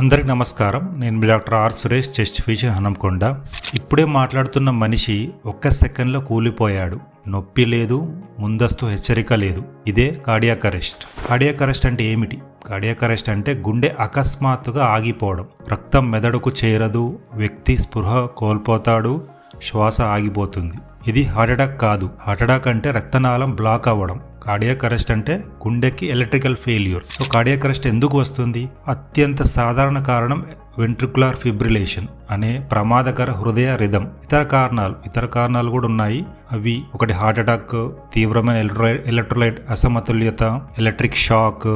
అందరికి నమస్కారం. నేను మీ doctor R Suresh, chest physician, Hanamkonda. ఇప్పుడే మాట్లాడుతున్న మనిషి ఒక్క సెకండ్లో కూలిపోయాడు. నొప్పి లేదు, ముందస్తు హెచ్చరిక లేదు. ఇదే కార్డియాక్ అరెస్ట్. కార్డియాక్ అరెస్ట్ అంటే ఏమిటి? కార్డియాక్ అరెస్ట్ అంటే గుండె అకస్మాత్తుగా ఆగిపోవడం. రక్తం మెదడుకు చేరదు, వ్యక్తి స్పృహ కోల్పోతాడు, శ్వాస ఆగిపోతుంది. ఇది హార్ట్ అటాక్ కాదు. హార్ట్ అటాక్ అంటే రక్తనాళం బ్లాక్ అవ్వడం. కార్డియాక్ అరెస్ట్ అంటే గుండెకి electrical failure. So cardiac arrest ఎందుకు వస్తుంది? అత్యంత సాధారణ కారణం వెంట్రికులర్ ఫిబ్రిలేషన్ అనే ప్రమాదకర హృదయ రిథం. ఇతర కారణాలు కూడా ఉన్నాయి. అవి ఒకటి హార్ట్ అటాక్, తీవ్రమైన ఎలక్ట్రోలైట్ అసమతుల్యత, ఎలక్ట్రిక్ షాక్,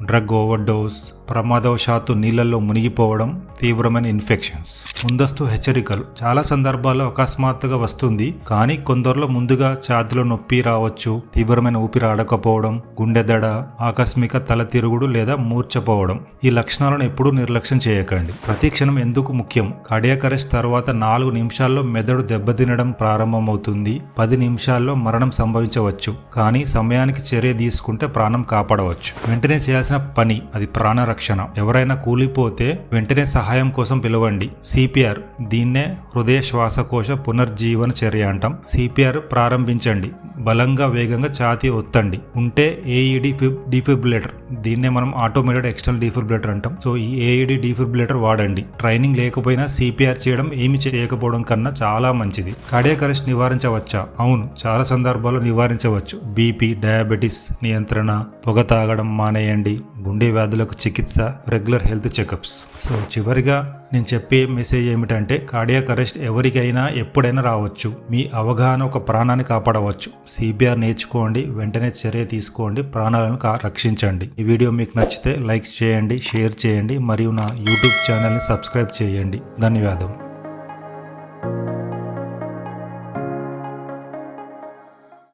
డ్రగ్ ఓవర్డోస్, ప్రమాదవశాత్తు నీళ్లలో మునిగిపోవడం, తీవ్రమైన ఇన్ఫెక్షన్స్. ముందస్తు హెచ్చరికలు చాలా సందర్భాల్లో అకస్మాత్తుగా వస్తుంది, కానీ కొందరిలో ముందుగా ఛాతీలో నొప్పి రావచ్చు, తీవ్రమైన ఊపిరి ఆడకపోవడం, గుండె దడ, ఆకస్మిక తల తిరుగుడు లేదా మూర్ఛపోవడం. ఈ లక్షణాలను ఎప్పుడూ నిర్లక్ష్యం చేయకండి. ప్రతి క్షణం ఎందుకు ముఖ్యం? కార్డియాక్ అరెస్ట్ తర్వాత 4 నిమిషాల్లో మెదడు దెబ్బతినడం ప్రారంభమవుతుంది. 10 నిమిషాల్లో మరణం సంభవించవచ్చు, కానీ సమయానికి చర్య తీసుకుంటే ప్రాణం కాపాడవచ్చు. వెంటనే చేయాల్సిన పని అది ప్రాణరక్షణ. ఎవరైనా కూలిపోతే వెంటనే సహాయం కోసం పిలవండి. సిపిఆర్, దీన్నే హృదయ శ్వాసకోశ పునర్జీవన చర్య అంటాం. సిపిఆర్ ప్రారంభించండి. బలంగా వేగంగా ఛాతీ ఒత్తండి. ఉంటే ఏఈడి డిఫిబ్రిలేటర్, దీన్నే మనం ఆటోమేటెడ్ ఎక్స్టర్నల్ డిఫిబ్రిలేటర్ అంటాం. సో ఈ ఏఈడి డిఫిబ్రిలేటర్ వాడండి. ట్రైనింగ్ లేకపోయినా సిపిఆర్ చేయడం ఏమి చేయకపోవడం కన్నా చాలా మంచిది. కార్డియాక్ అరెస్ట్ నివారించవచ్చా? అవును, చాలా సందర్భాల్లో నివారించవచ్చు. బీపీ, డయాబెటీస్ నియంత్రణ, పొగ తాగడం మానేయండి, గుండె వ్యాధులకు చికిత్స, రెగ్యులర్ హెల్త్ చెకప్స్. సో చివరిగా నేను చెప్పే మెసేజ్ ఏమిటంటే, కార్డియాక్ అరెస్ట్ ఎవరికైనా ఎప్పుడైనా రావచ్చు. మీ అవగాహన ఒక ప్రాణాన్ని కాపాడవచ్చు. సిపిఆర్ నేర్చుకోండి, వెంటనే చర్య తీసుకోండి, ప్రాణాలను రక్షించండి. ఈ వీడియో మీకు నచ్చితే లైక్ చేయండి, షేర్ చేయండి, మరియు నా యూట్యూబ్ ఛానల్ని సబ్స్క్రైబ్ చేయండి. ధన్యవాదం.